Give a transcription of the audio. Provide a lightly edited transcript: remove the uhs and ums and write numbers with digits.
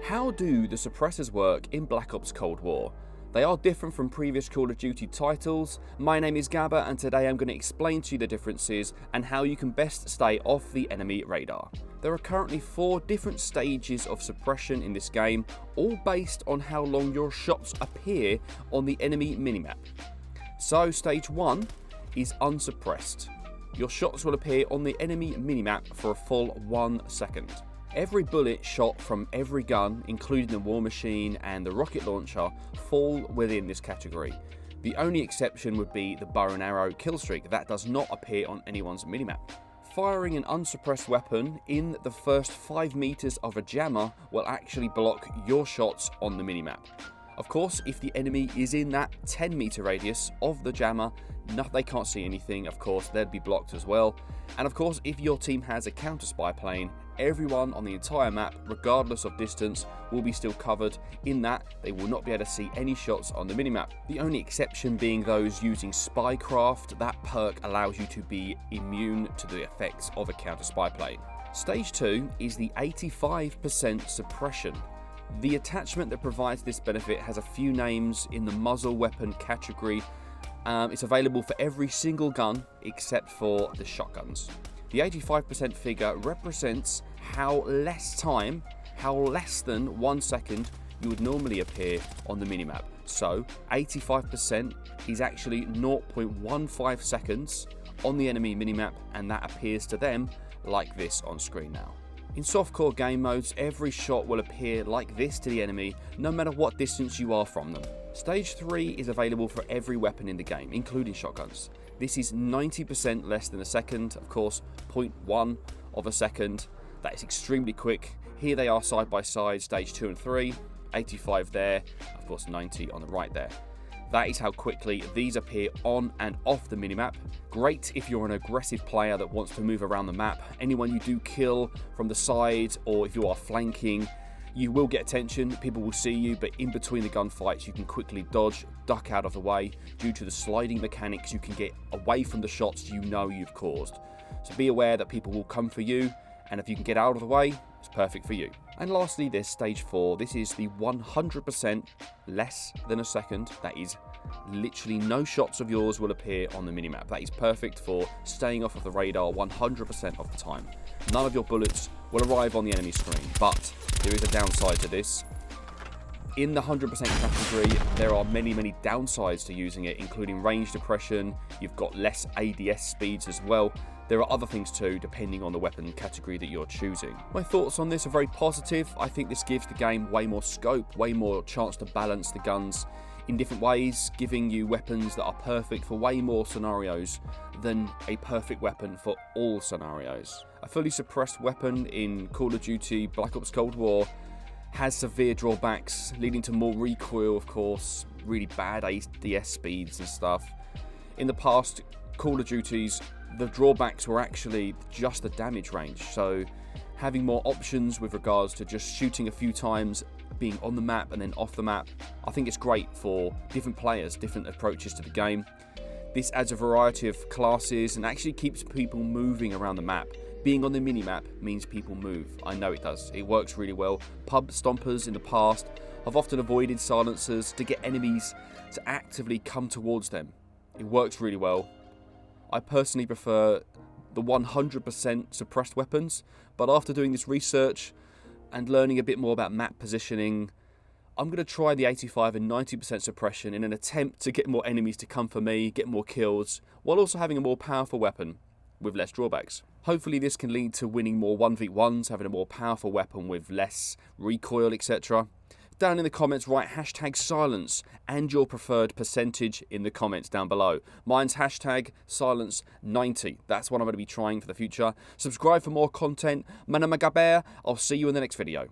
How do the suppressors work in Black Ops Cold War? They are different from previous Call of Duty titles. My name is Gaaba and today I'm going to explain to you the differences and how you can best stay off the enemy radar. There are currently 4 different stages of suppression in this game, all based on how long your shots appear on the enemy minimap. So stage 1 is Unsuppressed. Your shots will appear on the enemy minimap for a full 1 second. Every bullet shot from every gun, including the war machine and the rocket launcher, fall within this category. The only exception would be the bow and arrow kill streak. That does not appear on anyone's minimap. Firing an unsuppressed weapon in the first 5 meters of a jammer will actually block your shots on the minimap. Of course, if the enemy is in that 10-meter radius of the jammer, they can't see anything, of course, they'd be blocked as well. And of course, if your team has a counter spy plane, everyone on the entire map, regardless of distance, will be still covered in that. They will not be able to see any shots on the minimap. The only exception being those using spycraft. That perk allows you to be immune to the effects of a counter spy plane. Stage 2 is the 85% suppression. The attachment that provides this benefit has a few names in the muzzle weapon category. It's available for every single gun except for the shotguns. The 85% figure represents how less than 1 second you would normally appear on the minimap. So 85% is actually 0.15 seconds on the enemy minimap, and that appears to them like this on screen now. In softcore game modes, every shot will appear like this to the enemy, no matter what distance you are from them. Stage 3 is available for every weapon in the game, including shotguns. This is 90% less than a second, of course, 0.1 of a second. That is extremely quick. Here they are side by side, stage 2 and 3, 85 there, of course 90 on the right there. That is how quickly these appear on and off the minimap. Great if you're an aggressive player that wants to move around the map. Anyone you do kill from the side, or if you are flanking, you will get attention, people will see you, but in between the gunfights you can quickly dodge, duck out of the way. Due to the sliding mechanics, you can get away from the shots you know you've caused. So be aware that people will come for you, and if you can get out of the way, it's perfect for you. And lastly, there's stage 4. This is the 100% less than a second. That is literally no shots of yours will appear on the minimap. That is perfect for staying off of the radar 100% of the time. None of your bullets will arrive on the enemy screen, but there is a downside to this. In the 100% category, there are many downsides to using it, including range depression. You've got less ADS speeds as well. There are other things too, depending on the weapon category that you're choosing. My thoughts on this are very positive. I think this gives the game way more scope, way more chance to balance the guns in different ways, giving you weapons that are perfect for way more scenarios than a perfect weapon for all scenarios. A fully suppressed weapon in Call of Duty Black Ops Cold War has severe drawbacks, leading to more recoil, of course, really bad ADS speeds and stuff. In the past Call of Duties, the drawbacks were actually just the damage range, so having more options with regards to just shooting a few times, being on the map and then off the map, I think it's great for different players, different approaches to the game. This adds a variety of classes and actually keeps people moving around the map. Being on the minimap means people move. I know it does. It works really well. Pub stompers in the past have often avoided silencers to get enemies to actively come towards them. It works really well. I personally prefer the 100% suppressed weapons, but after doing this research and learning a bit more about map positioning, I'm going to try the 85 and 90% suppression in an attempt to get more enemies to come for me, get more kills, while also having a more powerful weapon with less drawbacks. Hopefully this can lead to winning more 1v1s, having a more powerful weapon with less recoil, etc. Down in the comments, write hashtag silence and your preferred percentage in the comments down below. Mine's hashtag silence 90. That's what I'm going to be trying for the future. Subscribe for more content. My name is Gaaba. I'll see you in the next video.